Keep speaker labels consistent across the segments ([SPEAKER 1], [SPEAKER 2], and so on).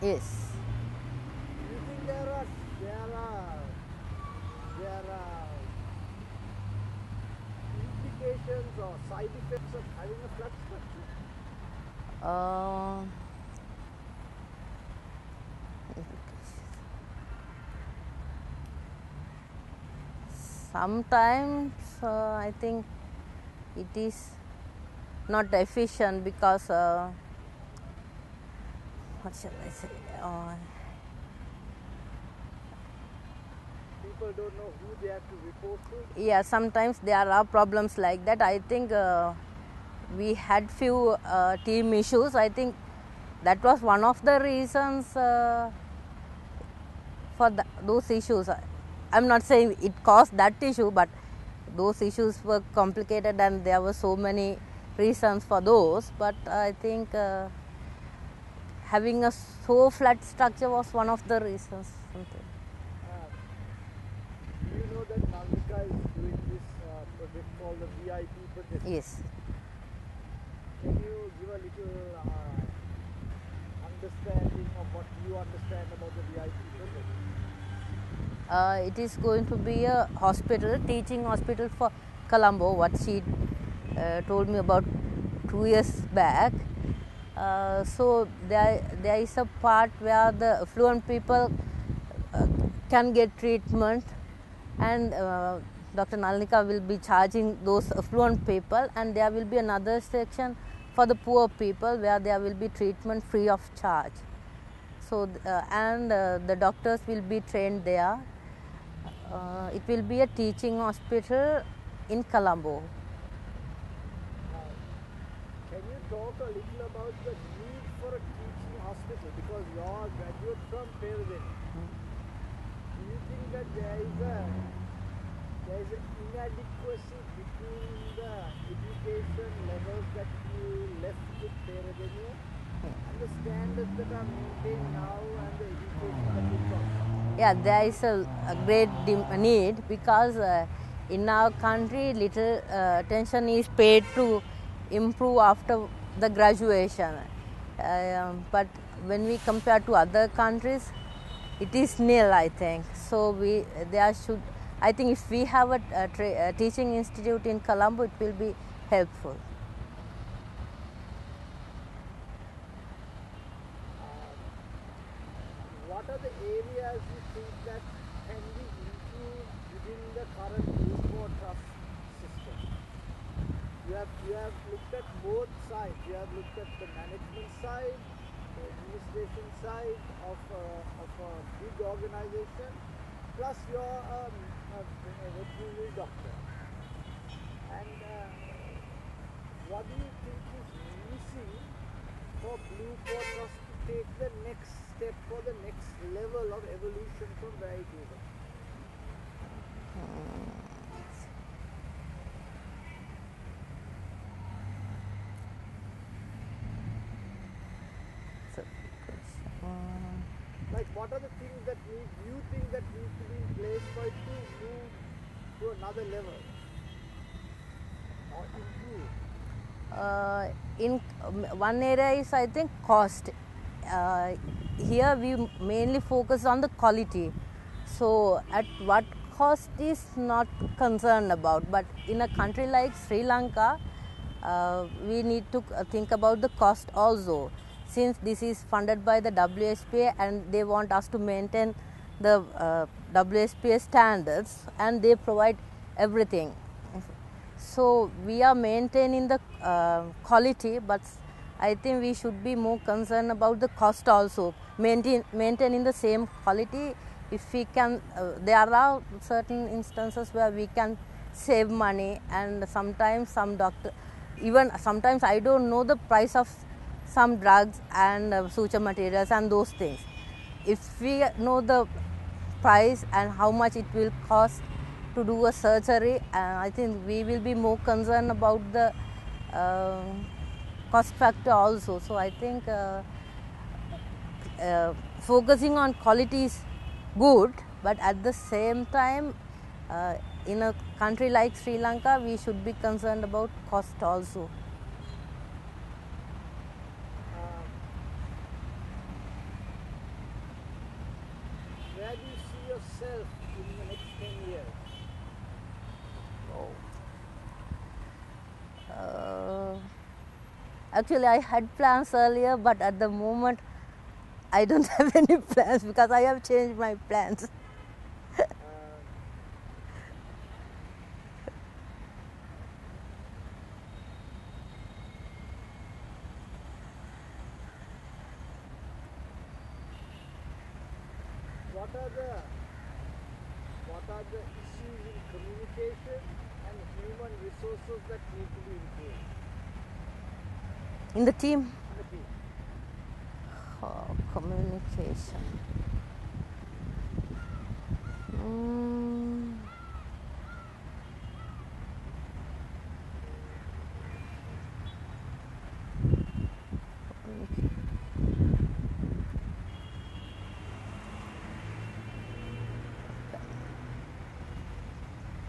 [SPEAKER 1] Yes.
[SPEAKER 2] Do you think there are implications or side effects of having a flat structure?
[SPEAKER 1] Uh, Sometimes I think it is not efficient because what shall I say?
[SPEAKER 2] People don't know who they have to report to.
[SPEAKER 1] Yeah, sometimes there are problems like that. I think we had few team issues. I think that was one of the reasons for those issues. I'm not saying it caused that issue, but those issues were complicated and there were so many reasons for those. But I think having a so flat structure was one of the reasons. Something.
[SPEAKER 2] Do you know that Nalnika is doing this project called the VIP project?
[SPEAKER 1] Yes.
[SPEAKER 2] Can you give a little understanding of what you understand about the VIP project?
[SPEAKER 1] It is going to be a hospital, teaching hospital for Colombo, what she told me about 2 years back. So there is a part where the affluent people can get treatment, and Dr. Nalnika will be charging those affluent people, and there will be another section for the poor people where there will be treatment free of charge. So the doctors will be trained there. It will be a teaching hospital in Colombo.
[SPEAKER 2] Can you talk a little about the need for a teaching hospital? Because you are a graduate from Peradeniya. Do you think that there is an inadequacy between the education levels that you left with Peradeniya and the standards that are maintained now and the education that you got?
[SPEAKER 1] Yeah, there is a great need because in our country little attention is paid to improve after the graduation. But when we compare to other countries, it is nil, I think. So I think if we have a teaching institute in Colombo, it will be helpful.
[SPEAKER 2] What are the areas you think that can be improved within the current Blue Core Trust system? You have looked at both sides. You have looked at the management side, the administration side of a big organization, plus you're a veterinary doctor. And what do you think is missing for Blue Core Trust to take the next step for the next level of evolution from where it is? Like, what are the things that you think that need to be in place for it to move to another level or improve?
[SPEAKER 1] In one area is, I think, cost. Here we mainly focus on the quality. So at what cost is not concerned about, but in a country like Sri Lanka, we need to think about the cost also, since this is funded by the WSPA and they want us to maintain the WSPA standards, and they provide everything. So we are maintaining the quality, but I think we should be more concerned about the cost also. Maintaining the same quality, if we can, there are certain instances where we can save money, and sometimes sometimes I don't know the price of some drugs and suture materials and those things. If we know the price and how much it will cost to do a surgery, I think we will be more concerned about the cost factor also. So I think focusing on quality is good, but at the same time, in a country like Sri Lanka, we should be concerned about cost also.
[SPEAKER 2] do you see yourself in the next 10 years?
[SPEAKER 1] Actually, I had plans earlier, but at the moment, I don't have any plans because I have changed my plans.
[SPEAKER 2] What are the issues in communication and human resources that need to be improved
[SPEAKER 1] In the team,
[SPEAKER 2] in the team?
[SPEAKER 1] communication.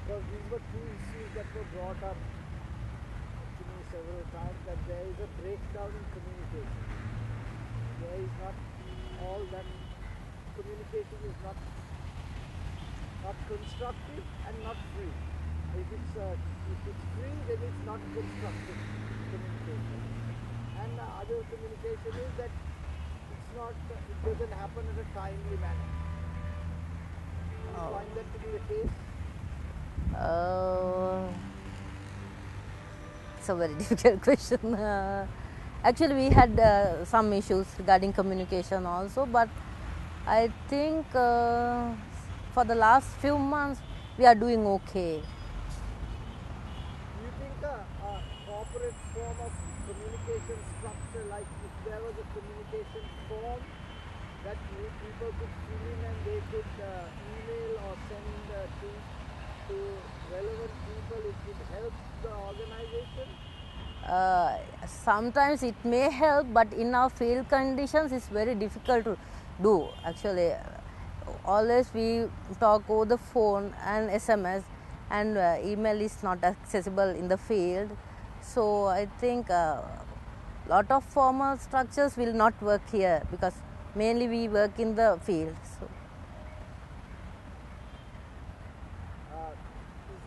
[SPEAKER 2] Because these were two issues that were brought up to me several times, that there is a breakdown in communication. There is not all that communication is not constructive and not free. If it's free, then it's not constructive communication. And the other communication is that it doesn't happen in a timely manner. Do you find that to be the case?
[SPEAKER 1] It's a very difficult question. Actually, we had some issues regarding communication also, but I think for the last few months we are doing okay.
[SPEAKER 2] Do you think a corporate form of communication structure, like if there was a communication form that people could fill in and they could email or send to relevant people, it would help the organization?
[SPEAKER 1] Sometimes it may help, but in our field conditions it's very difficult to do. Actually, always we talk over the phone and SMS, and email is not accessible in the field. So I think lot of formal structures will not work here because mainly we work in the field. So.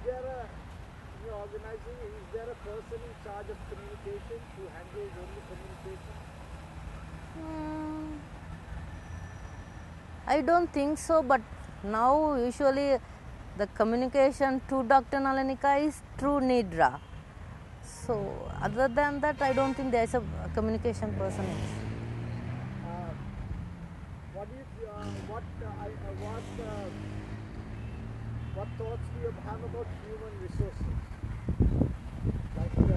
[SPEAKER 2] In your organization, is there a person in charge of communication who handles only communication?
[SPEAKER 1] I don't think so, but now usually the communication to Dr. Nalanika is through NIDRA. So other than that, I don't think there is a communication person.
[SPEAKER 2] What thoughts do you have about human resources? Like is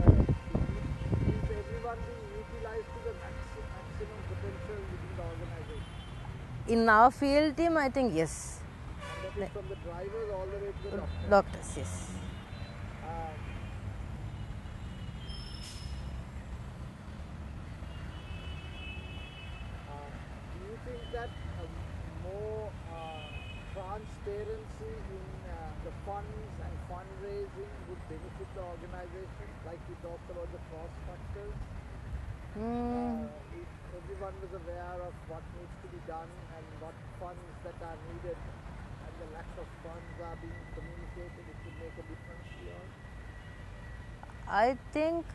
[SPEAKER 2] everyone being utilized to the maximum potential within the organization?
[SPEAKER 1] In our field team, I think yes.
[SPEAKER 2] And that is from the drivers all the way to the doctors?
[SPEAKER 1] Doctors, yes.
[SPEAKER 2] Do you think that more transparency in the funds and fundraising would benefit the organization? Like we talked about the cost factors. If everyone was aware of what needs to be done and what funds that are needed and the lack of funds are being communicated, it would make a difference to you all?
[SPEAKER 1] I think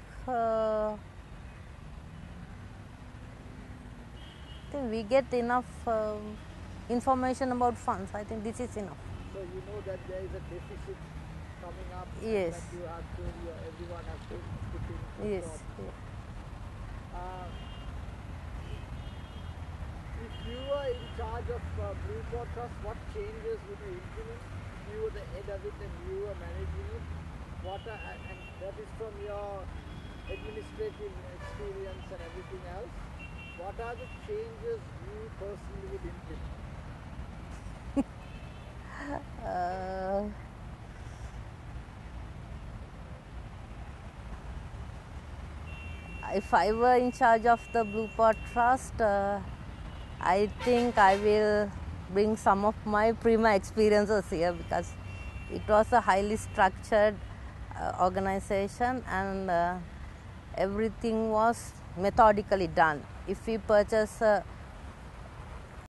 [SPEAKER 1] we get enough information about funds. I think this is enough.
[SPEAKER 2] So you know that there is a deficit coming up.
[SPEAKER 1] Yes.
[SPEAKER 2] That you have to, everyone has to put in.
[SPEAKER 1] Yes.
[SPEAKER 2] If you were in charge of Blue Port Trust, what changes would you implement? If you were the head of it and you were managing it, and that is from your administrative experience and everything else, what are the changes you personally would implement?
[SPEAKER 1] If I were in charge of the Blue Port Trust, I think I will bring some of my Prima experiences here because it was a highly structured organization and everything was methodically done. If we purchase a